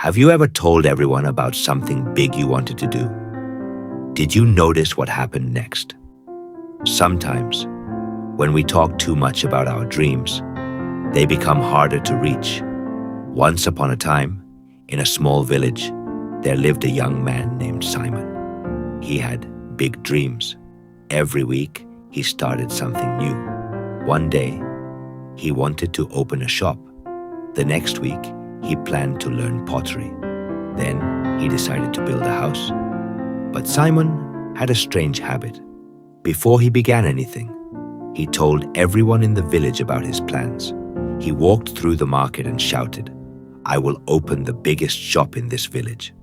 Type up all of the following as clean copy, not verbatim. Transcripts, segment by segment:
Have you ever told everyone about something big you wanted to do? Did you notice what happened next? Sometimes, when we talk too much about our dreams, they become harder to reach. Once upon a time, in a small village, there lived a young man named Simon. He had big dreams. Every week, he started something new. One day, he wanted to open a shop. The next week, he planned to learn pottery. Then he decided to build a house. But Simon had a strange habit. Before he began anything, he told everyone in the village about his plans. He walked through the market and shouted, "I will open the biggest shop in this village."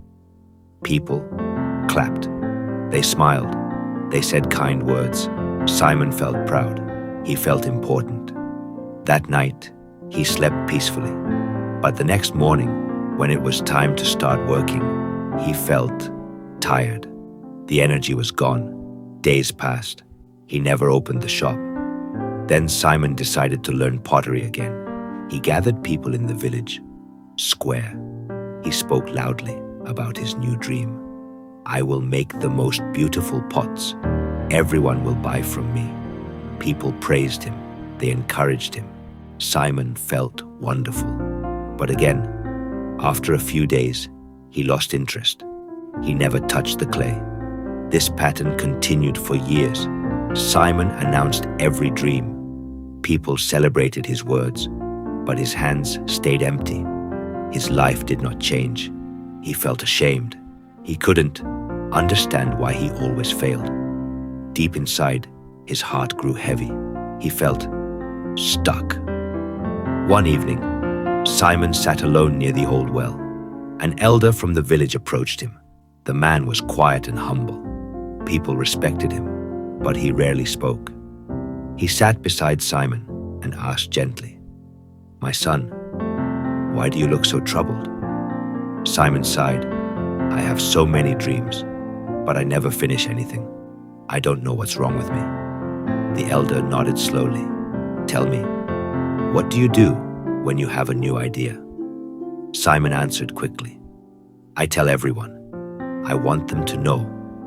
People clapped. They smiled. They said kind words. Simon felt proud. He felt important. That night, he slept peacefully. But the next morning, when it was time to start working, he felt tired. The energy was gone. Days passed. He never opened the shop. Then Simon decided to learn pottery again. He gathered people in the village square. He spoke loudly about his new dream. "I will make the most beautiful pots. Everyone will buy from me." People praised him. They encouraged him. Simon felt wonderful. But again, after a few days, he lost interest. He never touched the clay. This pattern continued for years. Simon announced every dream. People celebrated his words, but his hands stayed empty. His life did not change. He felt ashamed. He couldn't understand why he always failed. Deep inside, his heart grew heavy. He felt stuck. One evening, Simon sat alone near the old well. An elder from the village approached him. The man was quiet and humble. People respected him, but he rarely spoke. He sat beside Simon and asked gently, "My son, why do you look so troubled?" Simon sighed, "I have so many dreams, but I never finish anything. I don't know what's wrong with me." The elder nodded slowly. "Tell me, what do you do when you have a new idea?" Simon answered quickly, "I tell everyone. I want them to know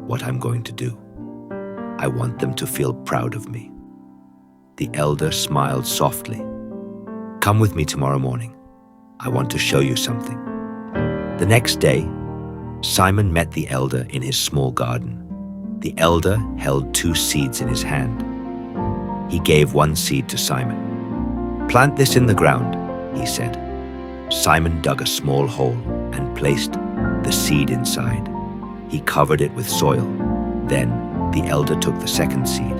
what I'm going to do. I want them to feel proud of me." The elder smiled softly. "Come with me tomorrow morning. I want to show you something." The next day, Simon met the elder in his small garden. The elder held 2 seeds in his hand. He gave one seed to Simon. "Plant this in the ground," he said. Simon dug a small hole and placed the seed inside. He covered it with soil. Then the elder took the second seed,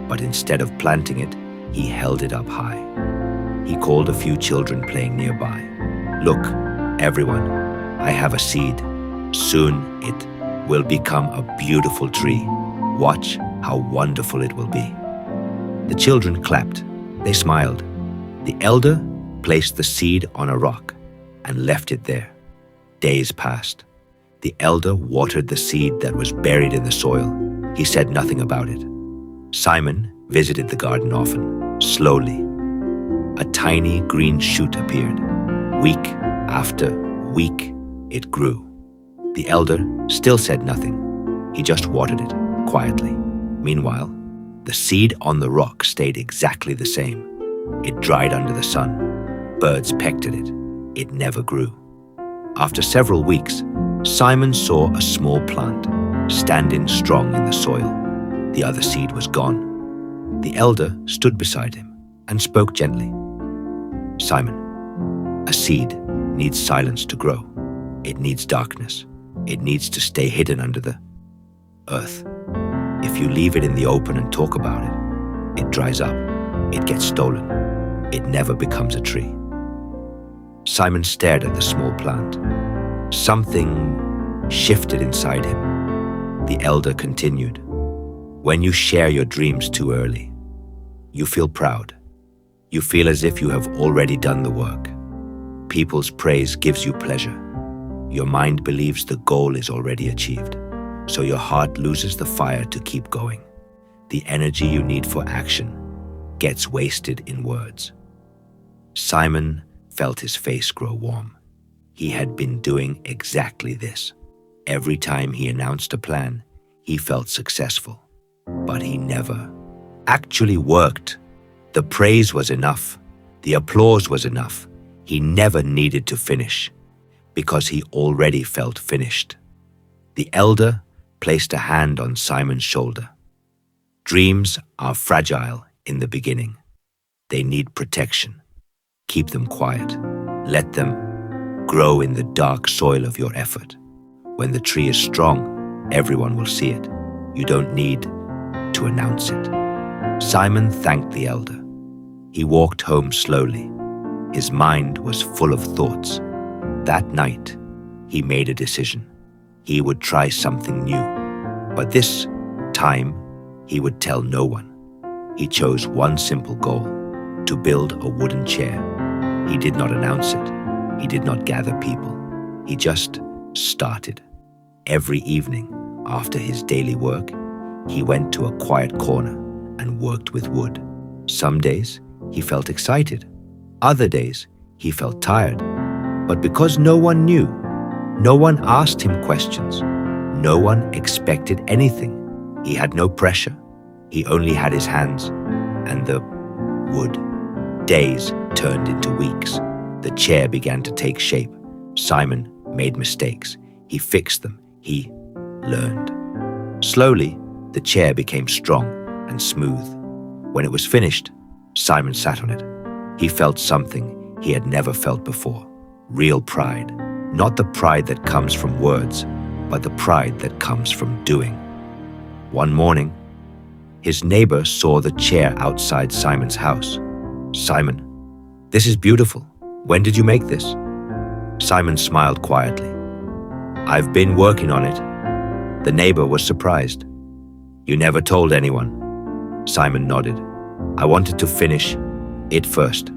but instead of planting it, he held it up high. He called a few children playing nearby. "Look, everyone, I have a seed. Soon it will become a beautiful tree. Watch how wonderful it will be." The children clapped. They smiled. The elder placed the seed on a rock and left it there. Days passed. The elder watered the seed that was buried in the soil. He said nothing about it. Simon visited the garden often. Slowly, a tiny green shoot appeared. Week after week, it grew. The elder still said nothing. He just watered it quietly. Meanwhile, the seed on the rock stayed exactly the same. It dried under the sun. Birds pecked at it. It never grew. After several weeks, Simon saw a small plant standing strong in the soil. The other seed was gone. The elder stood beside him and spoke gently. "Simon, a seed needs silence to grow. It needs darkness. It needs to stay hidden under the earth. If you leave it in the open and talk about it, it dries up. It gets stolen. It never becomes a tree." Simon stared at the small plant. Something shifted inside him. The elder continued, "When you share your dreams too early, you feel proud. You feel as if you have already done the work. People's praise gives you pleasure. Your mind believes the goal is already achieved, so your heart loses the fire to keep going. The energy you need for action gets wasted in words." Simon felt his face grow warm. He had been doing exactly this. Every time he announced a plan, he felt successful. But he never actually worked. The praise was enough. The applause was enough. He never needed to finish because he already felt finished. The elder placed a hand on Simon's shoulder. Dreams are fragile in the beginning. They need protection. Keep them quiet. Let them grow in the dark soil of your effort. When the tree is strong, everyone will see it. You don't need to announce it. Simon thanked the elder. He walked home slowly. His mind was full of thoughts. That night, he made a decision. He would try something new. But this time, he would tell no one. He chose one simple goal: to build a wooden chair. He did not announce it. He did not gather people. He just started. Every evening, after his daily work, he went to a quiet corner and worked with wood. Some days, he felt excited. Other days, he felt tired. But because no one knew, no one asked him questions, no one expected anything, he had no pressure. He only had his hands and the wood. Days turned into weeks. The chair began to take shape. Simon made mistakes. He fixed them. He learned. Slowly, the chair became strong and smooth. When it was finished, Simon sat on it. He felt something he had never felt before. Real pride. Not the pride that comes from words, but the pride that comes from doing. One morning, his neighbor saw the chair outside Simon's house. "Simon, this is beautiful. When did you make this?" Simon smiled quietly. "I've been working on it." The neighbor was surprised. "You never told anyone?" Simon nodded. "I wanted to finish it first."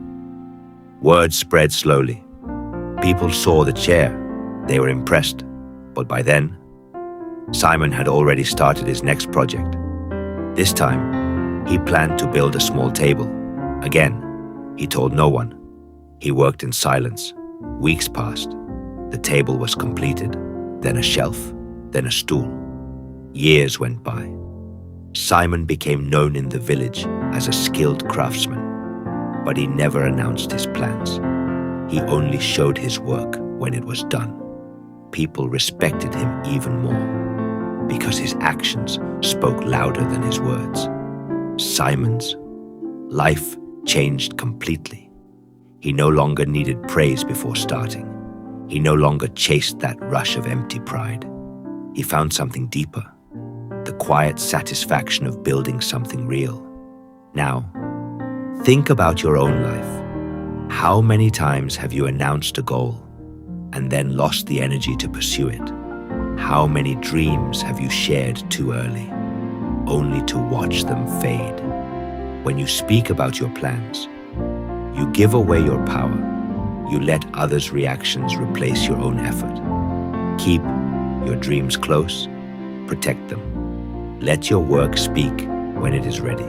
Word spread slowly. People saw the chair. They were impressed. But by then, Simon had already started his next project. This time, he planned to build a small table. Again, he told no one. He worked in silence. Weeks passed. The table was completed, then a shelf, then a stool. Years went by. Simon became known in the village as a skilled craftsman, but he never announced his plans. He only showed his work when it was done. People respected him even more because his actions spoke louder than his words. Simon's life changed completely. He no longer needed praise before starting. He no longer chased that rush of empty pride. He found something deeper, the quiet satisfaction of building something real. Now, think about your own life. How many times have you announced a goal and then lost the energy to pursue it? How many dreams have you shared too early, only to watch them fade? When you speak about your plans, you give away your power. You let others' reactions replace your own effort. Keep your dreams close, protect them. Let your work speak when it is ready.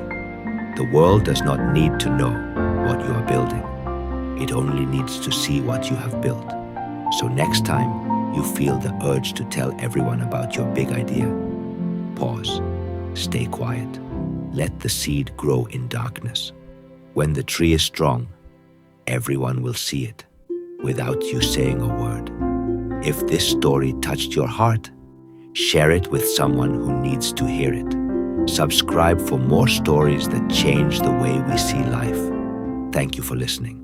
The world does not need to know what you are building. It only needs to see what you have built. So next time you feel the urge to tell everyone about your big idea, pause, stay quiet. Let the seed grow in darkness. When the tree is strong, everyone will see it without you saying a word. If this story touched your heart, share it with someone who needs to hear it. Subscribe for more stories that change the way we see life. Thank you for listening.